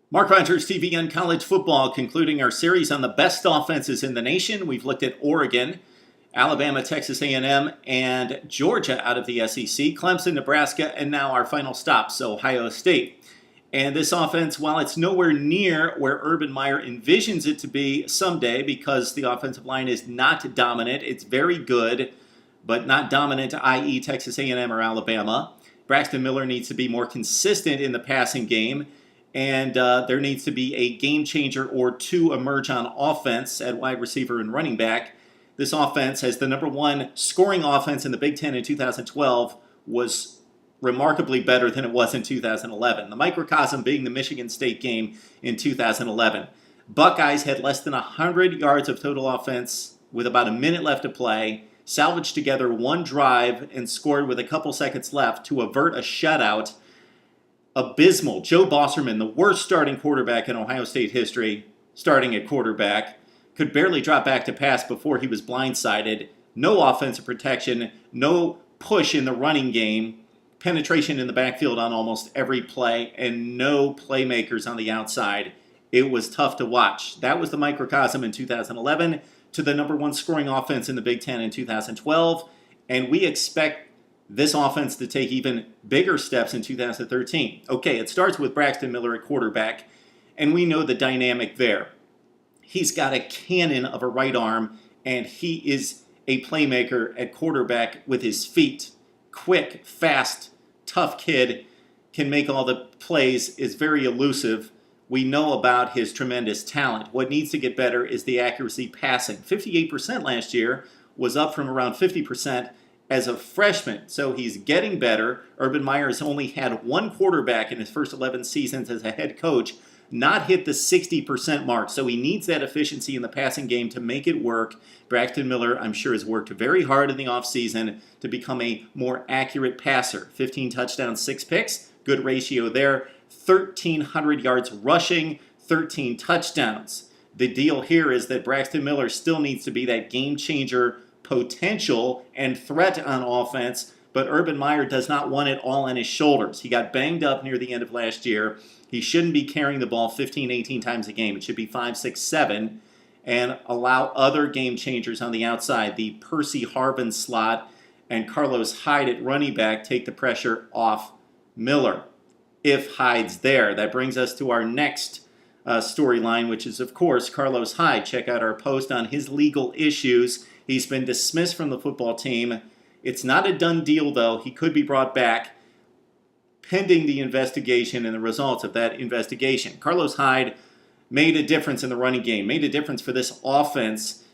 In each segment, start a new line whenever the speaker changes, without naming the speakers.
Mark Rogers TV on college football, concluding our series on the best offenses in the nation. We've looked at Oregon, Alabama, Texas A&M, and Georgia out of the SEC, Clemson, Nebraska, and now our final stop, so Ohio State. And this offense, while it's nowhere near where Urban Meyer envisions it to be someday, because the offensive line is not dominant, it's very good, but not dominant, i.e. Texas A&M or Alabama. Braxton Miller needs to be more consistent in the passing game. And there needs to be a game changer or two emerge on offense at wide receiver and running back. This offense, as the number one scoring offense in the Big Ten in 2012, was remarkably better than it was in 2011. The microcosm being the Michigan State game in 2011. Buckeyes had less than 100 yards of total offense with about a minute left to play, salvaged together one drive, and scored with a couple seconds left to avert a shutout. Abysmal. Joe Bosserman, the worst starting quarterback in Ohio State history, starting at quarterback, could barely drop back to pass before he was blindsided. No offensive protection, no push in the running game, penetration in the backfield on almost every play, and no playmakers on the outside. It was tough to watch. That was the microcosm in 2011 to the number one scoring offense in the Big Ten in 2012, and we expect this offense to take even bigger steps in 2013. Okay, it starts with Braxton Miller at quarterback, and we know the dynamic there. He's got a cannon of a right arm, and he is a playmaker at quarterback with his feet. Quick, fast, tough kid, can make all the plays, is very elusive. We know about his tremendous talent. What needs to get better is the accuracy passing. 58% last year was up from around 50% as a freshman, so he's getting better. Urban Meyer has only had one quarterback in his first 11 seasons as a head coach not hit the 60% mark, so he needs that efficiency in the passing game to make it work. Braxton Miller, I'm sure, has worked very hard in the offseason to become a more accurate passer. 15 touchdowns, 6 picks, good ratio there. 1,300 yards rushing, 13 touchdowns. The deal here is that Braxton Miller still needs to be that game changer potential and threat on offense, but Urban Meyer does not want it all on his shoulders. He got banged up near the end of last year. He shouldn't be carrying the ball 15, 18 times a game. It should be 5, 6, 7, and allow other game changers on the outside. The Percy Harvin slot and Carlos Hyde at running back take the pressure off Miller, if Hyde's there. That brings us to our next storyline, which is, of course, Carlos Hyde. Check out our post on his legal issues. He's been dismissed from the football team. It's not a done deal, though. He could be brought back pending the investigation and the results of that investigation. Carlos Hyde made a difference in the running game, made a difference for this offense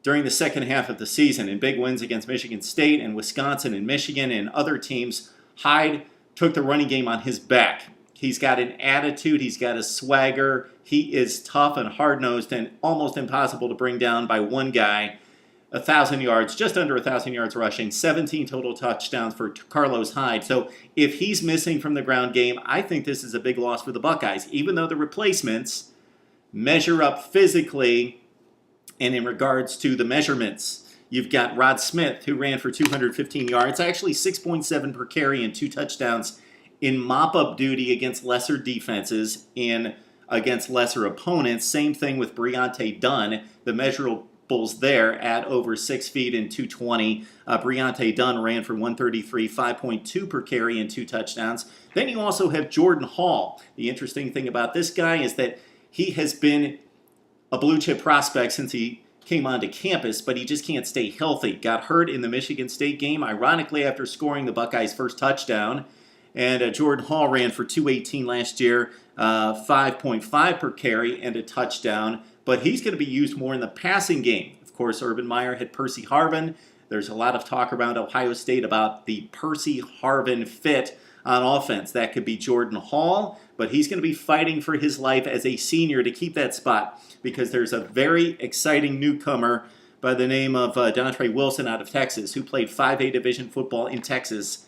during the second half of the season in big wins against Michigan State and Wisconsin and Michigan and other teams. Hyde took the running game on his back. He's got an attitude. He's got a swagger. He is tough and hard-nosed and almost impossible to bring down by one guy. 1,000 yards, just under 1,000 yards rushing, 17 total touchdowns for Carlos Hyde. So if he's missing from the ground game, I think this is a big loss for the Buckeyes, even though the replacements measure up physically and in regards to the measurements. You've got Rod Smith, who ran for 215 yards, actually 6.7 per carry and 2 touchdowns in mop-up duty against lesser defenses and against lesser opponents. Same thing with Briante Dunn. The measurables there at over 6 feet and 220. Briante Dunn ran for 133, 5.2 per carry and 2 touchdowns. Then you also have Jordan Hall. The interesting thing about this guy is that he has been a blue chip prospect since he came onto campus, but he just can't stay healthy. Got hurt in the Michigan State game, ironically after scoring the Buckeyes' first touchdown. And Jordan Hall ran for 218 last year, 5.5 per carry and a touchdown. But he's going to be used more in the passing game. Of course, Urban Meyer had Percy Harvin. There's a lot of talk around Ohio State about the Percy Harvin fit on offense. That could be Jordan Hall, but he's going to be fighting for his life as a senior to keep that spot because there's a very exciting newcomer by the name of Dontre Wilson out of Texas who played 5A division football in Texas,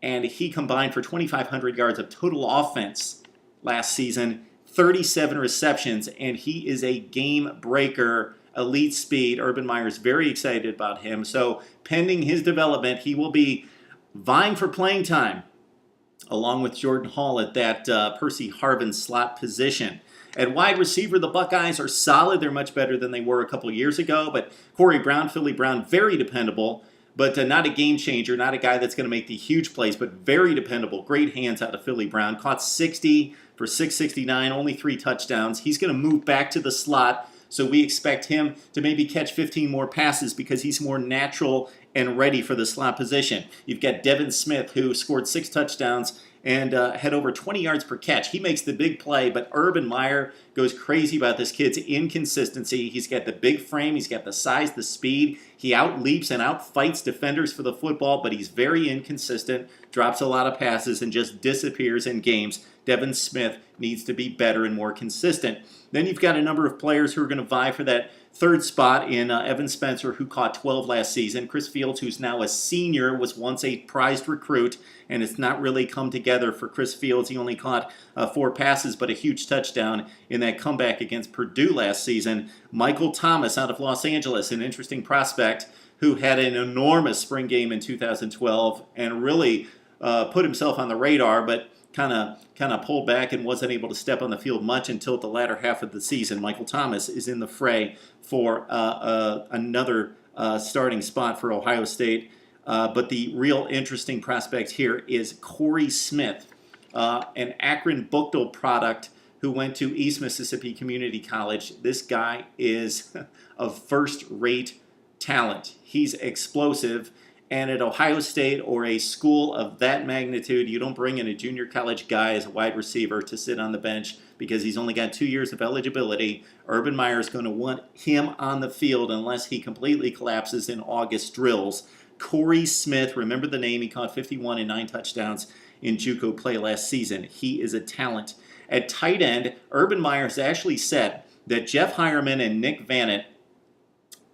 and he combined for 2,500 yards of total offense last season, 37 receptions, and he is a game breaker, elite speed. Urban Meyer's very excited about him. So pending his development, he will be vying for playing time along with Jordan Hall at that Percy Harvin slot position. At wide receiver, the Buckeyes are solid. They're much better than they were a couple years ago. But Corey Brown, Philly Brown, very dependable, but not a game changer, not a guy that's going to make the huge plays, but very dependable. Great hands out of Philly Brown. Caught 60 for 669, only 3 touchdowns. He's going to move back to the slot, so we expect him to maybe catch 15 more passes because he's more natural and ready for the slot position. You've got Devin Smith, who scored 6 touchdowns and had over 20 yards per catch. He makes the big play, but Urban Meyer goes crazy about this kid's inconsistency. He's got the big frame, he's got the size, the speed. He outleaps and outfights defenders for the football, but he's very inconsistent, drops a lot of passes, and just disappears in games. Devin Smith needs to be better and more consistent. Then you've got a number of players who are going to vie for that third spot in Evan Spencer, who caught 12 last season. Chris Fields, who's now a senior, was once a prized recruit, and it's not really come together for Chris Fields. He only caught 4 passes, but a huge touchdown in that comeback against Purdue last season. Michael Thomas out of Los Angeles, an interesting prospect who had an enormous spring game in 2012 and really put himself on the radar, but kind of pulled back and wasn't able to step on the field much until the latter half of the season. Michael Thomas is in the fray for another starting spot for Ohio State. But the real interesting prospect here is Corey Smith, an Akron-Buchtel product who went to East Mississippi Community College. This guy is a first-rate talent. He's explosive. And at Ohio State or a school of that magnitude, you don't bring in a junior college guy as a wide receiver to sit on the bench because he's only got 2 years of eligibility. Urban Meyer is going to want him on the field unless he completely collapses in August drills. Corey Smith, remember the name, he caught 51 and 9 touchdowns in JUCO play last season. He is a talent. At tight end, Urban Meyer has actually said that Jeff Hireman and Nick Vannett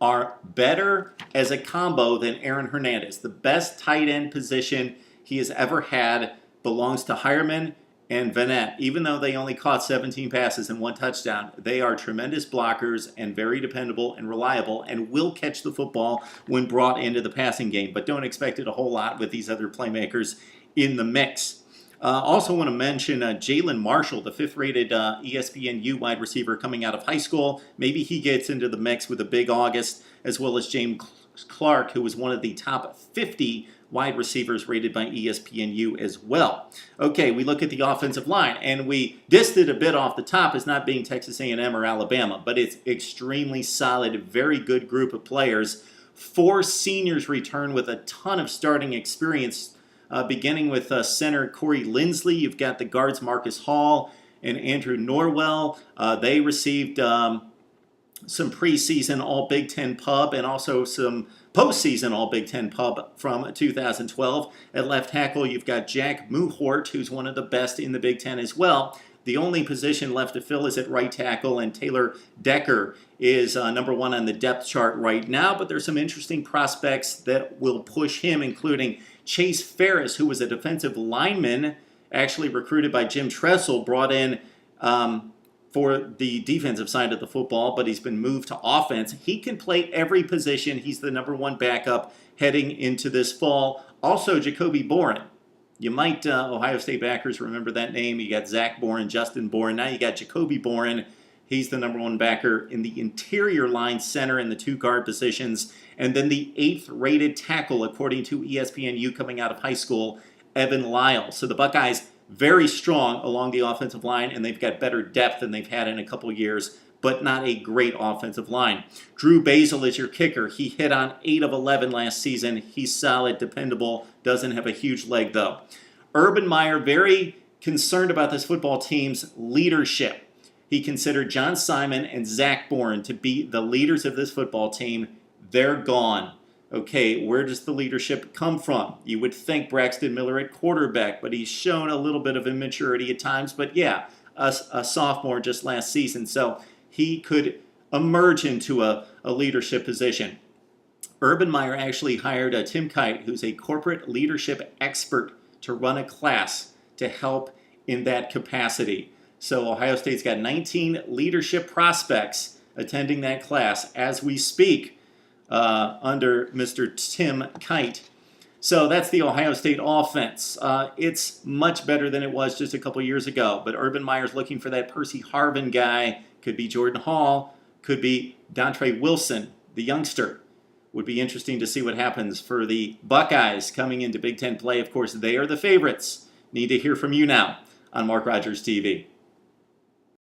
are better as a combo than Aaron Hernandez. The best tight end position he has ever had belongs to Hireman and Vannett. Even though they only caught 17 passes and 1 touchdown, they are tremendous blockers and very dependable and reliable and will catch the football when brought into the passing game. But don't expect it a whole lot with these other playmakers in the mix. Also want to mention Jalen Marshall, the 5th-rated ESPNU wide receiver coming out of high school. Maybe he gets into the mix with a big August, as well as James Clark, who was one of the top 50 wide receivers rated by ESPNU as well. Okay, we look at the offensive line, and we dissed it a bit off the top as not being Texas A&M or Alabama, but it's extremely solid, very good group of players. 4 seniors return with a ton of starting experience, beginning with center Corey Lindsley. You've got the guards Marcus Hall and Andrew Norwell. They received some preseason All-Big Ten pub and also some postseason All-Big Ten pub from 2012. At left tackle, you've got Jack Muhort, who's one of the best in the Big Ten as well. The only position left to fill is at right tackle, and Taylor Decker is number 1 on the depth chart right now, but there's some interesting prospects that will push him, including Chase Ferris, who was a defensive lineman, actually recruited by Jim Tressel, brought in for the defensive side of the football, but he's been moved to offense. He can play every position. He's the number 1 backup heading into this fall. Also, Jacoby Boren. You might, Ohio State backers, remember that name. You got Zach Boren, Justin Boren. Now you got Jacoby Boren. He's the number 1 backer in the interior line, center, and the 2 guard positions. And then the 8th-rated tackle, according to ESPNU, coming out of high school, Evan Lyle. So the Buckeyes, very strong along the offensive line, and they've got better depth than they've had in a couple years, but not a great offensive line. Drew Basil is your kicker. He hit on 8 of 11 last season. He's solid, dependable, doesn't have a huge leg, though. Urban Meyer, very concerned about this football team's leadership. He considered John Simon and Zach Boren to be the leaders of this football team. They're gone. Okay, where does the leadership come from? You would think Braxton Miller at quarterback, but he's shown a little bit of immaturity at times. But yeah, a sophomore just last season, so he could emerge into a leadership position. Urban Meyer actually hired Tim Kite, who's a corporate leadership expert, to run a class to help in that capacity. So Ohio State's got 19 leadership prospects attending that class as we speak under Mr. Tim Kite. So that's the Ohio State offense. It's much better than it was just a couple years ago, but Urban Meyer's looking for that Percy Harvin guy. Could be Jordan Hall, could be Dontre Wilson, the youngster. Would be interesting to see what happens for the Buckeyes coming into Big Ten play. Of course, they are the favorites. Need to hear from you now on Mark Rogers TV.